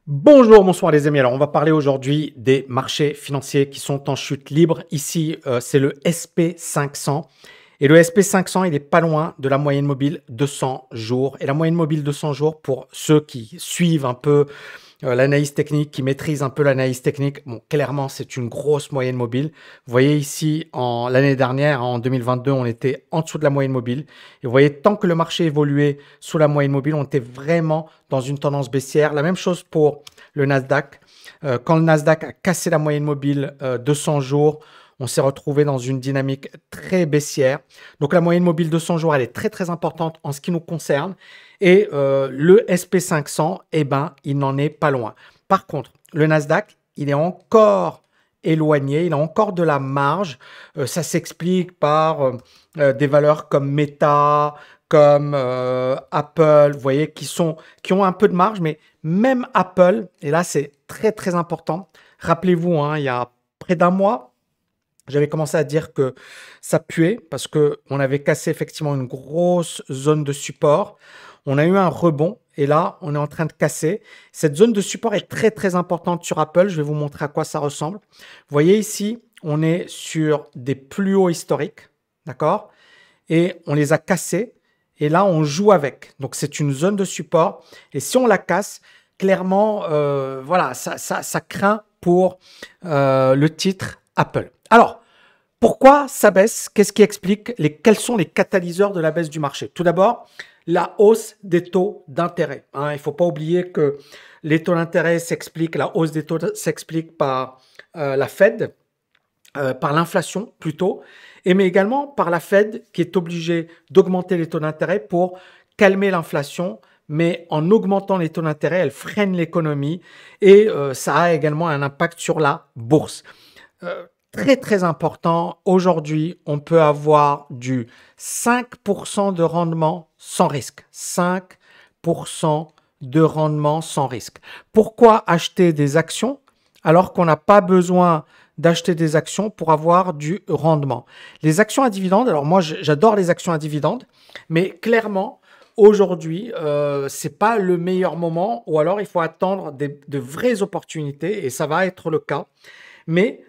Bonjour, bonsoir les amis. Alors, on va parler aujourd'hui des marchés financiers qui sont en chute libre. Ici, c'est le SP500. Et le SP500, il est pas loin de la moyenne mobile 200 jours. Et la moyenne mobile 200 jours, pour ceux qui suivent un peu l'analyse technique, qui maîtrise un peu l'analyse technique, bon, clairement, c'est une grosse moyenne mobile. Vous voyez ici, l'année dernière, en 2022, on était en dessous de la moyenne mobile. Et vous voyez, tant que le marché évoluait sous la moyenne mobile, on était vraiment dans une tendance baissière. La même chose pour le Nasdaq. Quand le Nasdaq a cassé la moyenne mobile 200 jours, on s'est retrouvé dans une dynamique très baissière. Donc la moyenne mobile 200 jours, elle est très très importante en ce qui nous concerne. Et le SP500, eh ben, il n'en est pas loin. Par contre, le Nasdaq, il est encore éloigné, il a encore de la marge. Ça s'explique par des valeurs comme Meta, comme Apple, vous voyez, qui ont un peu de marge, mais même Apple, et là c'est très très important, rappelez-vous, hein, il y a près d'un mois, j'avais commencé à dire que ça puait parce qu'on avait cassé effectivement une grosse zone de support. On a eu un rebond et là, on est en train de casser. Cette zone de support est très très importante sur Apple. Je vais vous montrer à quoi ça ressemble. Vous voyez ici, on est sur des plus hauts historiques, d'accord? Et on les a cassés. Et là, on joue avec. Donc, c'est une zone de support. Et si on la casse, clairement, voilà, ça craint pour le titre Apple. Alors, pourquoi ça baisse? Qu'est-ce qui explique quels sont les catalyseurs de la baisse du marché? Tout d'abord, la hausse des taux d'intérêt. Hein, il ne faut pas oublier que les taux d'intérêt s'expliquent, la hausse des taux s'explique par la Fed, par l'inflation plutôt, mais également par la Fed qui est obligée d'augmenter les taux d'intérêt pour calmer l'inflation. Mais en augmentant les taux d'intérêt, elle freine l'économie et ça a également un impact sur la bourse. Très très important, aujourd'hui, on peut avoir du 5% de rendement sans risque. 5% de rendement sans risque. Pourquoi acheter des actions alors qu'on n'a pas besoin d'acheter des actions pour avoir du rendement? Les actions à dividendes, alors moi j'adore les actions à dividendes, mais clairement, aujourd'hui, c'est pas le meilleur moment, ou alors il faut attendre de vraies opportunités, et ça va être le cas. Mais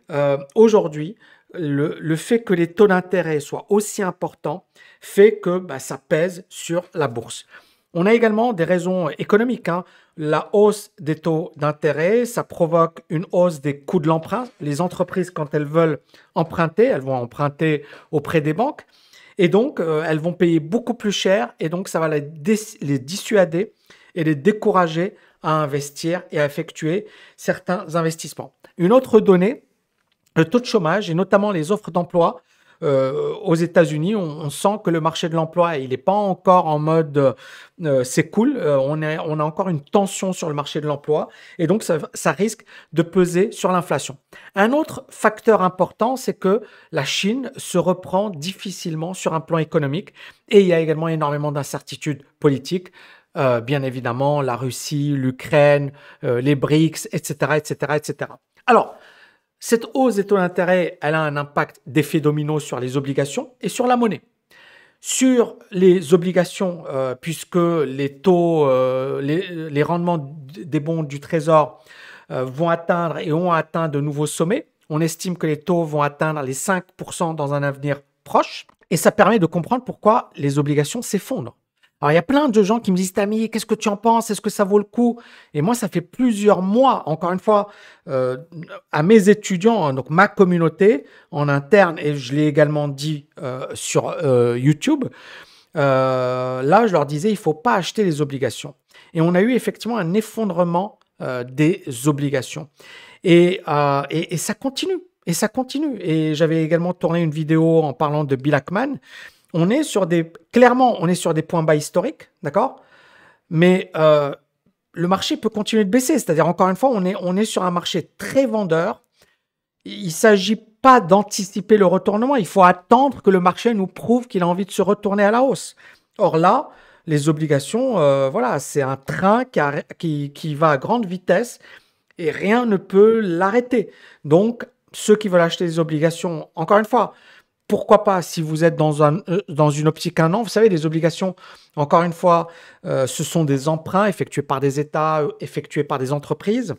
aujourd'hui, le fait que les taux d'intérêt soient aussi importants fait que ça pèse sur la bourse. On a également des raisons économiques, hein. La hausse des taux d'intérêt, ça provoque une hausse des coûts de l'emprunt. Les entreprises, quand elles veulent emprunter, elles vont emprunter auprès des banques. Et donc, elles vont payer beaucoup plus cher. Et donc, ça va les dissuader et les décourager à investir et à effectuer certains investissements. Une autre donnée, le taux de chômage et notamment les offres d'emploi aux États-Unis, on sent que le marché de l'emploi, il n'est pas encore en mode c'est cool, on a encore une tension sur le marché de l'emploi et donc ça risque de peser sur l'inflation. Un autre facteur important, c'est que la Chine se reprend difficilement sur un plan économique et il y a également énormément d'incertitudes politiques. Bien évidemment, la Russie, l'Ukraine, les BRICS, etc., etc., etc. Alors, cette hausse des taux d'intérêt, elle a un impact d'effet domino sur les obligations et sur la monnaie. Sur les obligations, puisque les taux, les rendements des bons du Trésor vont atteindre et ont atteint de nouveaux sommets, on estime que les taux vont atteindre les 5% dans un avenir proche. Et ça permet de comprendre pourquoi les obligations s'effondrent. Alors, il y a plein de gens qui me disent, Tammy, qu'est-ce que tu en penses? Est-ce que ça vaut le coup? Et moi, ça fait plusieurs mois, encore une fois, à mes étudiants, hein, donc ma communauté en interne, et je l'ai également dit sur YouTube, là, je leur disais, il ne faut pas acheter les obligations. Et on a eu effectivement un effondrement des obligations. Et ça continue. Et ça continue. Et j'avais également tourné une vidéo en parlant de Bill Ackman. Clairement, on est sur des points bas historiques, d'accord? Mais le marché peut continuer de baisser. C'est-à-dire, encore une fois, on est sur un marché très vendeur. Il ne s'agit pas d'anticiper le retournement. Il faut attendre que le marché nous prouve qu'il a envie de se retourner à la hausse. Or là, les obligations, voilà, c'est un train qui va à grande vitesse et rien ne peut l'arrêter. Donc, ceux qui veulent acheter des obligations, encore une fois, pourquoi pas, si vous êtes dans une optique 1 an, vous savez, les obligations, encore une fois, ce sont des emprunts effectués par des États, effectués par des entreprises.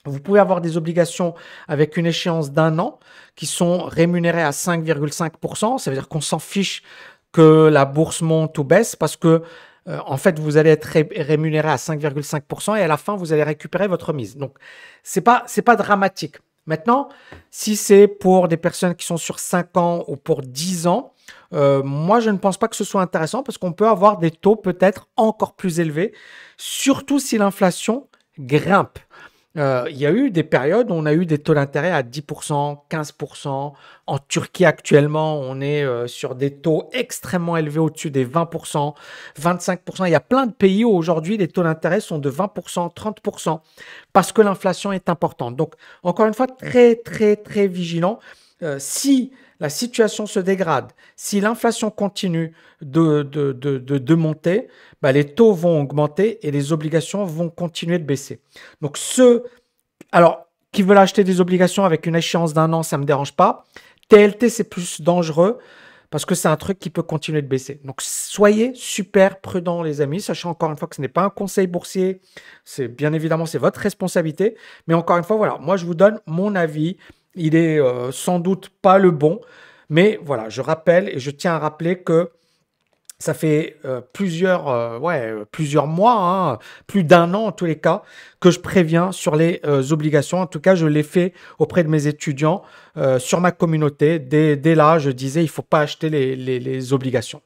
Vous pouvez avoir des obligations avec une échéance d'1 an qui sont rémunérées à 5,5%. Ça veut dire qu'on s'en fiche que la bourse monte ou baisse parce que, en fait, vous allez être rémunéré à 5,5% et à la fin, vous allez récupérer votre mise. Donc, c'est pas dramatique. Maintenant, si c'est pour des personnes qui sont sur 5 ans ou pour 10 ans, moi, je ne pense pas que ce soit intéressant parce qu'on peut avoir des taux peut-être encore plus élevés, surtout si l'inflation grimpe. Il y a eu des périodes où on a eu des taux d'intérêt à 10%, 15%. En Turquie, actuellement, on est sur des taux extrêmement élevés au-dessus des 20%, 25%. Il y a plein de pays où aujourd'hui, les taux d'intérêt sont de 20%, 30%, parce que l'inflation est importante. Donc, encore une fois, très, très, très vigilant. Si la situation se dégrade, si l'inflation continue de monter, bah, les taux vont augmenter et les obligations vont continuer de baisser. Donc, ceux qui veulent acheter des obligations avec une échéance d'1 an, ça ne me dérange pas. TLT, c'est plus dangereux parce que c'est un truc qui peut continuer de baisser. Donc, soyez super prudents, les amis. Sachez encore une fois que ce n'est pas un conseil boursier. C'est bien évidemment, c'est votre responsabilité. Mais encore une fois, voilà, moi, je vous donne mon avis. Il est sans doute pas le bon. Mais voilà, je rappelle et je tiens à rappeler que ça fait plusieurs mois, hein, plus d'1 an en tous les cas, que je préviens sur les obligations. En tout cas, je l'ai fait auprès de mes étudiants sur ma communauté. Dès là, je disais, il ne faut pas acheter les obligations.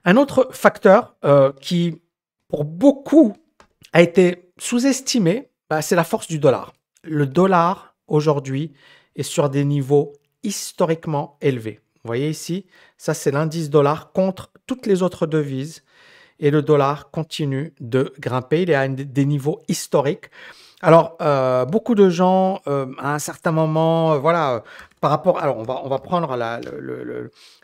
Un autre facteur qui, pour beaucoup, a été sous-estimé, bah, c'est la force du dollar. Le dollar, aujourd'hui, est sur des niveaux historiquement élevés. Vous voyez ici, ça c'est l'indice dollar contre toutes les autres devises et le dollar continue de grimper. Il est à des niveaux historiques. Alors, beaucoup de gens, à un certain moment, voilà, par rapport... Alors, on va prendre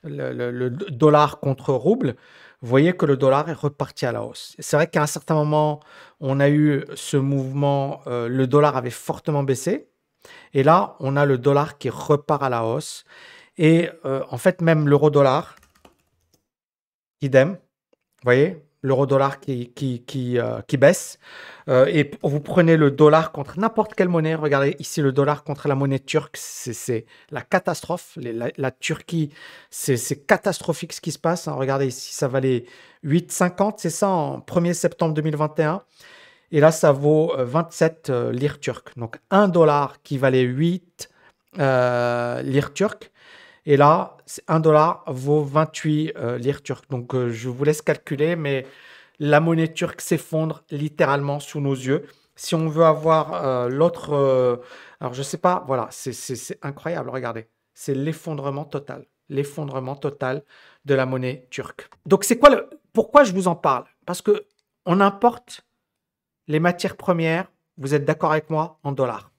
le dollar contre rouble. Vous voyez que le dollar est reparti à la hausse. C'est vrai qu'à un certain moment, on a eu ce mouvement, le dollar avait fortement baissé. Et là, on a le dollar qui repart à la hausse. Et en fait, même l'euro-dollar, idem. Vous voyez, l'euro-dollar qui baisse. Et vous prenez le dollar contre n'importe quelle monnaie. Regardez ici le dollar contre la monnaie turque. C'est la catastrophe. La Turquie, c'est catastrophique ce qui se passe, hein. Regardez ici, ça valait 8,50, c'est ça, en 1er septembre 2021. Et là, ça vaut 27 lire turques. Donc, 1 dollar qui valait 8 lire turques. Et là, 1 dollar vaut 28 lire turques. Donc, je vous laisse calculer, mais la monnaie turque s'effondre littéralement sous nos yeux. Si on veut avoir l'autre... alors, je ne sais pas, voilà, c'est incroyable, regardez. C'est l'effondrement total. L'effondrement total de la monnaie turque. Donc, c'est quoi pourquoi je vous en parle? Parce qu'on importe les matières premières, vous êtes d'accord avec moi, en dollars.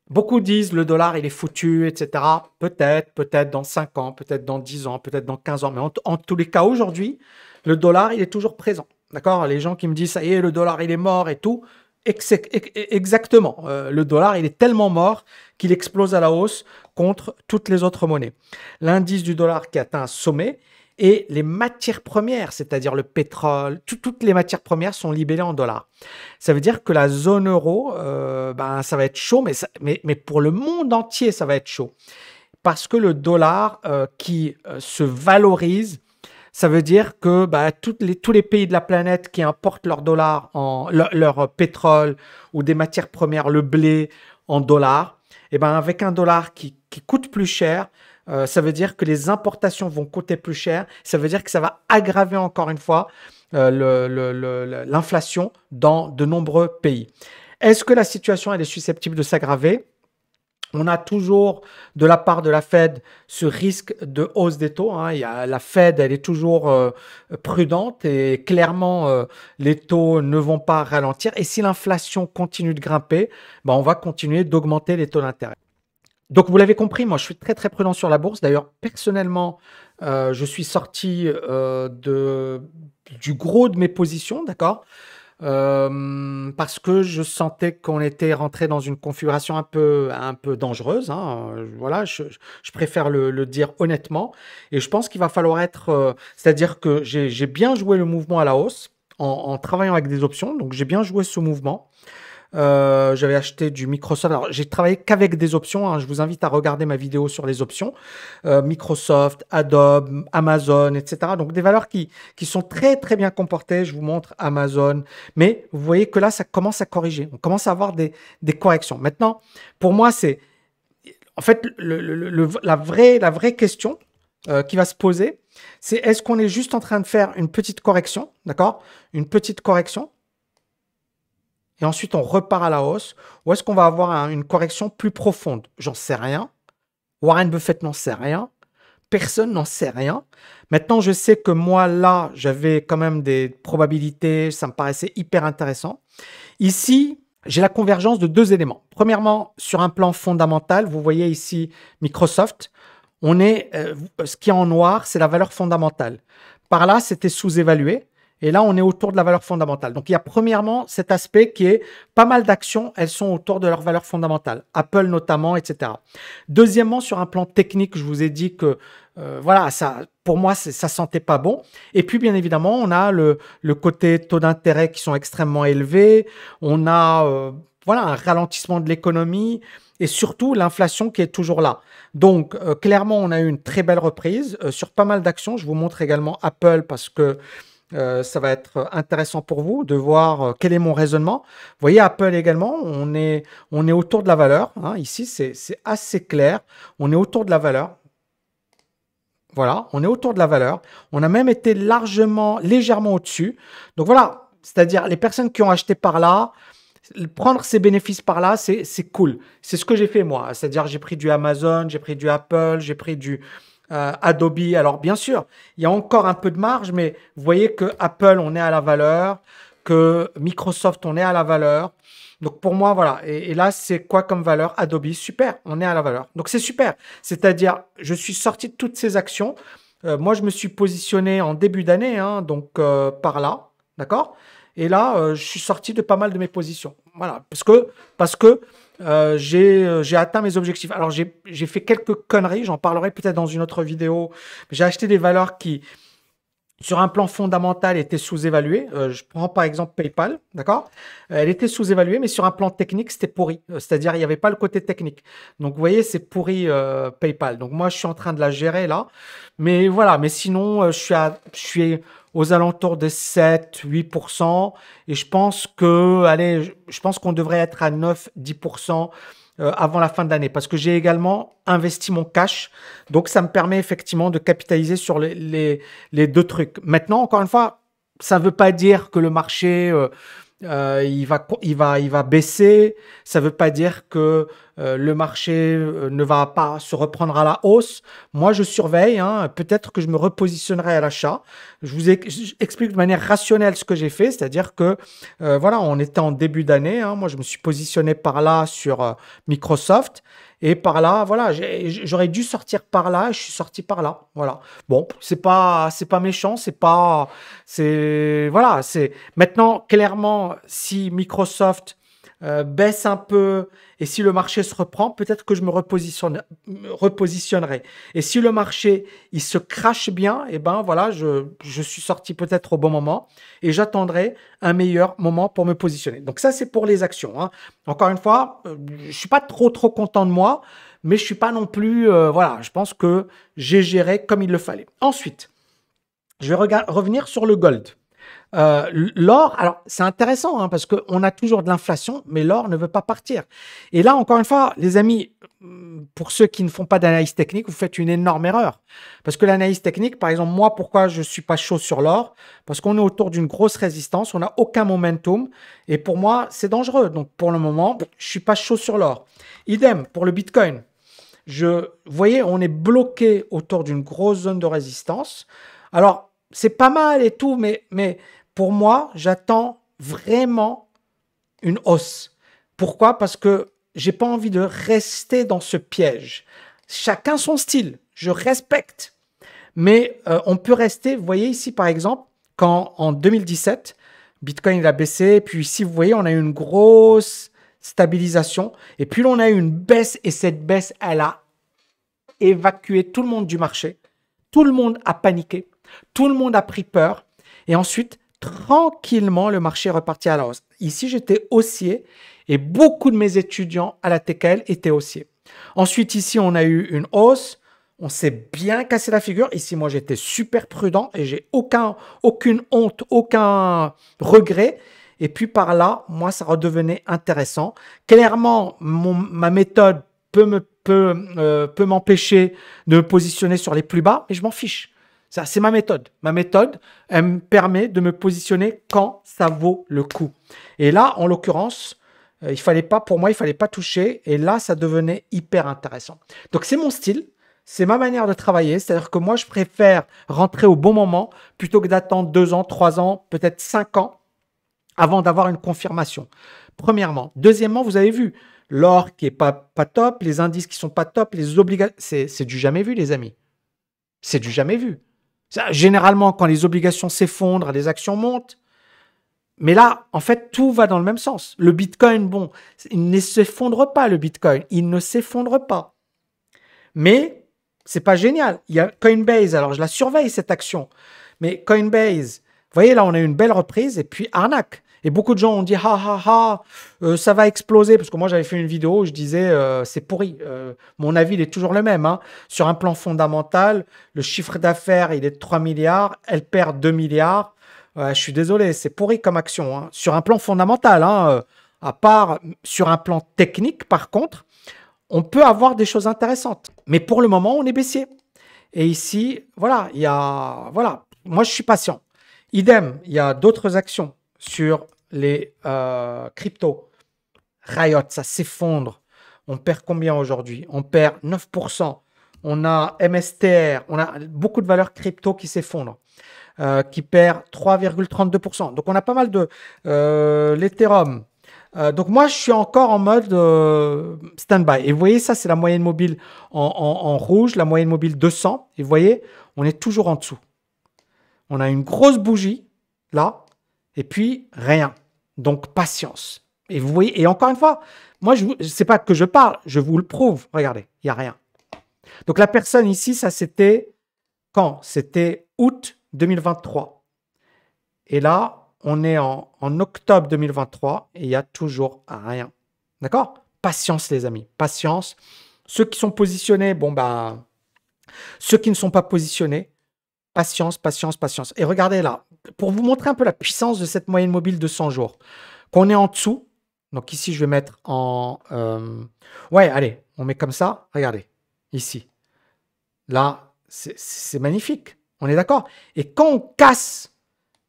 Beaucoup disent le dollar, il est foutu, etc. Peut-être dans 5 ans, peut-être dans 10 ans, peut-être dans 15 ans. Mais en tous les cas, aujourd'hui, le dollar, il est toujours présent. D'accord? Les gens qui me disent, ça y est, le dollar, il est mort et tout. Exactement. Le dollar, il est tellement mort qu'il explose à la hausse contre toutes les autres monnaies. L'indice du dollar qui atteint un sommet. Et les matières premières, c'est-à-dire le pétrole, toutes les matières premières sont libellées en dollars. Ça veut dire que la zone euro, ça va être chaud, mais pour le monde entier, ça va être chaud. Parce que le dollar qui se valorise, ça veut dire que tous les pays de la planète qui importent leur dollar, leur pétrole ou des matières premières, le blé en dollars, et avec un dollar qui coûte plus cher, ça veut dire que les importations vont coûter plus cher. Ça veut dire que ça va aggraver encore une fois l'inflation dans de nombreux pays. Est-ce que la situation elle est susceptible de s'aggraver? On a toujours de la part de la Fed ce risque de hausse des taux, hein. La Fed, elle est toujours prudente et clairement, les taux ne vont pas ralentir. Et si l'inflation continue de grimper, on va continuer d'augmenter les taux d'intérêt. Donc, vous l'avez compris, moi, je suis très, très prudent sur la bourse. D'ailleurs, personnellement, je suis sorti du gros de mes positions, d'accord? parce que je sentais qu'on était rentré dans une configuration un peu dangereuse, hein. Voilà, je préfère le dire honnêtement. Et je pense qu'il va falloir être, c'est-à-dire que j'ai bien joué le mouvement à la hausse en travaillant avec des options. Donc j'ai bien joué ce mouvement. J'avais acheté du Microsoft. Alors, j'ai travaillé qu'avec des options, hein. Je vous invite à regarder ma vidéo sur les options. Microsoft, Adobe, Amazon, etc. Donc, des valeurs qui sont très, très bien comportées. Je vous montre Amazon. Mais vous voyez que là, ça commence à corriger. On commence à avoir des corrections. Maintenant, pour moi, c'est en fait la vraie question qui va se poser, c'est est-ce qu'on est juste en train de faire une petite correction, d'accord? Une petite correction et ensuite on repart à la hausse, ou est-ce qu'on va avoir une correction plus profonde? J'en sais rien. Warren Buffett n'en sait rien. Personne n'en sait rien. Maintenant, je sais que moi, là, j'avais quand même des probabilités, ça me paraissait hyper intéressant. Ici, j'ai la convergence de deux éléments. Premièrement, sur un plan fondamental, vous voyez ici Microsoft, ce qui est en noir, c'est la valeur fondamentale. Par là, c'était sous-évalué. Et là, on est autour de la valeur fondamentale. Donc, il y a premièrement cet aspect qui est pas mal d'actions, elles sont autour de leur valeur fondamentale. Apple notamment, etc. Deuxièmement, sur un plan technique, je vous ai dit que voilà, ça, pour moi, ça sentait pas bon. Et puis, bien évidemment, on a le côté taux d'intérêt qui sont extrêmement élevés. On a voilà, un ralentissement de l'économie et surtout l'inflation qui est toujours là. Donc, clairement, on a eu une très belle reprise sur pas mal d'actions. Je vous montre également Apple parce que ça va être intéressant pour vous de voir quel est mon raisonnement. Vous voyez, Apple également, on est autour de la valeur, hein. Ici, c'est assez clair. On est autour de la valeur. Voilà, on est autour de la valeur. On a même été légèrement au-dessus. Donc voilà, c'est-à-dire les personnes qui ont acheté par là, prendre ces bénéfices par là, c'est cool. C'est ce que j'ai fait moi. C'est-à-dire j'ai pris du Amazon, j'ai pris du Apple, j'ai pris du Adobe. Alors bien sûr, il y a encore un peu de marge, mais vous voyez que Apple, on est à la valeur, que Microsoft, on est à la valeur. Donc pour moi, voilà. Et là, c'est quoi comme valeur? Adobe, super, on est à la valeur. Donc c'est super. C'est-à-dire, je suis sorti de toutes ces actions. Moi, je me suis positionné en début d'année, hein, donc par là, d'accord? Et là, je suis sorti de pas mal de mes positions. Voilà, parce que j'ai atteint mes objectifs. Alors, j'ai fait quelques conneries, j'en parlerai peut-être dans une autre vidéo. J'ai acheté des valeurs qui, sur un plan fondamental, étaient sous-évaluées. Je prends par exemple PayPal, d'accord? Elle était sous-évaluée, mais sur un plan technique, c'était pourri. C'est-à-dire, il n'y avait pas le côté technique. Donc, vous voyez, c'est pourri PayPal. Donc, moi, je suis en train de la gérer là. Mais voilà, mais sinon, je suis aux alentours de 7-8%. Et je pense que, allez, je pense qu'on devrait être à 9-10% avant la fin de l'année. Parce que j'ai également investi mon cash. Donc, ça me permet effectivement de capitaliser sur les deux trucs. Maintenant, encore une fois, ça ne veut pas dire que le marché il va baisser. Ça ne veut pas dire que le marché ne va pas se reprendre à la hausse. Moi, je surveille, hein. Peut-être que je me repositionnerai à l'achat. Explique de manière rationnelle ce que j'ai fait, c'est-à-dire que voilà, on était en début d'année, hein. Moi, je me suis positionné par là sur Microsoft. Et par là, voilà, j'aurais dû sortir par là, et je suis sorti par là. Voilà. Bon, c'est pas méchant, voilà, c'est maintenant clairement si Microsoft baisse un peu et si le marché se reprend, peut-être que je me repositionnerai. Et si le marché il se crache bien, et ben voilà, je suis sorti peut-être au bon moment et j'attendrai un meilleur moment pour me positionner. Donc ça c'est pour les actions, hein. Encore une fois, je suis pas trop content de moi, mais je suis pas non plus voilà, je pense que j'ai géré comme il le fallait. Ensuite, je vais revenir sur le gold. L'or, alors c'est intéressant hein, parce qu'on a toujours de l'inflation, mais l'or ne veut pas partir. Et là, encore une fois, les amis, pour ceux qui ne font pas d'analyse technique, vous faites une énorme erreur. Parce que l'analyse technique, par exemple, moi, pourquoi je ne suis pas chaud sur l'or? Parce qu'on est autour d'une grosse résistance, on n'a aucun momentum. Et pour moi, c'est dangereux. Donc pour le moment, je ne suis pas chaud sur l'or. Idem pour le Bitcoin. Vous voyez, on est bloqué autour d'une grosse zone de résistance. Alors, c'est pas mal et tout, mais pour moi, j'attends vraiment une hausse. Pourquoi? Parce que j'ai pas envie de rester dans ce piège. Chacun son style, je respecte. Mais on peut rester, vous voyez ici par exemple, quand en 2017, Bitcoin, il a baissé. Et puis ici, vous voyez, on a eu une grosse stabilisation. Et puis là, on a eu une baisse. Et cette baisse, elle a évacué tout le monde du marché. Tout le monde a paniqué. Tout le monde a pris peur. Et ensuite, tranquillement, le marché est reparti à la hausse. Ici, j'étais haussier et beaucoup de mes étudiants à la TKL étaient haussiers. Ensuite, ici, on a eu une hausse. On s'est bien cassé la figure. Ici, moi, j'étais super prudent et j'ai aucune honte, aucun regret. Et puis par là, moi, ça redevenait intéressant. Clairement, ma méthode peut m'empêcher de me positionner sur les plus bas, mais je m'en fiche. Ça, c'est ma méthode. Ma méthode, elle me permet de me positionner quand ça vaut le coup. Et là, en l'occurrence, pour moi, il fallait pas toucher. Et là, ça devenait hyper intéressant. Donc, c'est mon style. C'est ma manière de travailler. C'est-à-dire que moi, je préfère rentrer au bon moment plutôt que d'attendre 2 ans, 3 ans, peut-être 5 ans avant d'avoir une confirmation. Premièrement. Deuxièmement, vous avez vu, l'or qui est pas top, les indices qui sont pas top, les obligations, c'est du jamais vu, les amis. C'est du jamais vu. Généralement, quand les obligations s'effondrent, les actions montent. Mais là, en fait, tout va dans le même sens. Le Bitcoin, bon, il ne s'effondre pas, le Bitcoin. Il ne s'effondre pas. Mais c'est pas génial. Il y a Coinbase, alors je la surveille, cette action. Mais Coinbase, vous voyez, là, on a eu une belle reprise et puis arnaque. Et beaucoup de gens ont dit, ça va exploser. Parce que moi, j'avais fait une vidéo où je disais, c'est pourri. Mon avis, il est toujours le même. Hein. Sur un plan fondamental, le chiffre d'affaires, il est de 3 milliards. Elle perd 2 milliards. Je suis désolé, c'est pourri comme action. Hein. Sur un plan fondamental, hein, à part sur un plan technique, par contre, on peut avoir des choses intéressantes. Mais pour le moment, on est baissier. Et ici, voilà, voilà, moi, je suis patient. Idem, il y a d'autres actions sur les cryptos. Riot, ça s'effondre. On perd combien aujourd'hui? On perd 9%. On a MSTR, on a beaucoup de valeurs crypto qui s'effondrent, qui perd 3,32%. Donc, on a pas mal de l'Ethereum. Donc, moi, je suis encore en mode stand-by. Et vous voyez, ça, c'est la moyenne mobile en rouge, la moyenne mobile 200. Et vous voyez, on est toujours en dessous. On a une grosse bougie, là, et puis rien. Donc, patience. Et vous voyez, et encore une fois, moi, c'est pas que je parle, je vous le prouve. Regardez, il n'y a rien. Donc, la personne ici, ça, c'était quand? C'était août 2023. Et là, on est en octobre 2023 et il n'y a toujours rien. D'accord? Patience, les amis. Patience. Ceux qui sont positionnés, bon, ben, ceux qui ne sont pas positionnés, patience, patience, patience. Et regardez là, pour vous montrer un peu la puissance de cette moyenne mobile de 100 jours, qu'on est en dessous. Donc ici, je vais mettre en... ouais, allez, on met comme ça. Regardez, ici. Là, c'est magnifique. On est d'accord? Et quand on casse,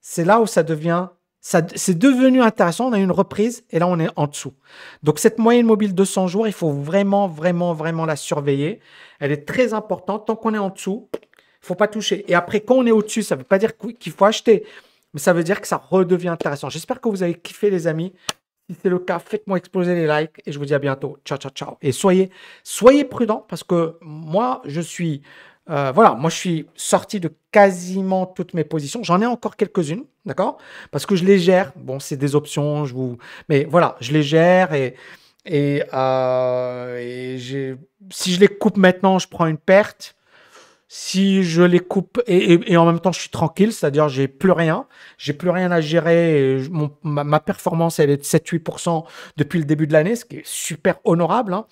c'est là où ça devient... C'est devenu intéressant. On a eu une reprise et là, on est en dessous. Donc, cette moyenne mobile de 100 jours, il faut vraiment, vraiment, vraiment la surveiller. Elle est très importante. Tant qu'on est en dessous, il ne faut pas toucher. Et après, quand on est au-dessus, ça ne veut pas dire qu'il faut acheter, mais ça veut dire que ça redevient intéressant. J'espère que vous avez kiffé, les amis. Si c'est le cas, faites-moi exploser les likes et je vous dis à bientôt. Ciao, ciao, ciao. Et soyez prudents parce que moi, je suis sorti de quasiment toutes mes positions. J'en ai encore quelques-unes, d'accord? Parce que je les gère. Bon, c'est des options, mais voilà, je les gère si je les coupe maintenant, je prends une perte. Si je les coupe et en même temps je suis tranquille, c'est-à-dire j'ai plus rien à gérer. Et ma performance elle est de 7-8% depuis le début de l'année, ce qui est super honorable. Hein.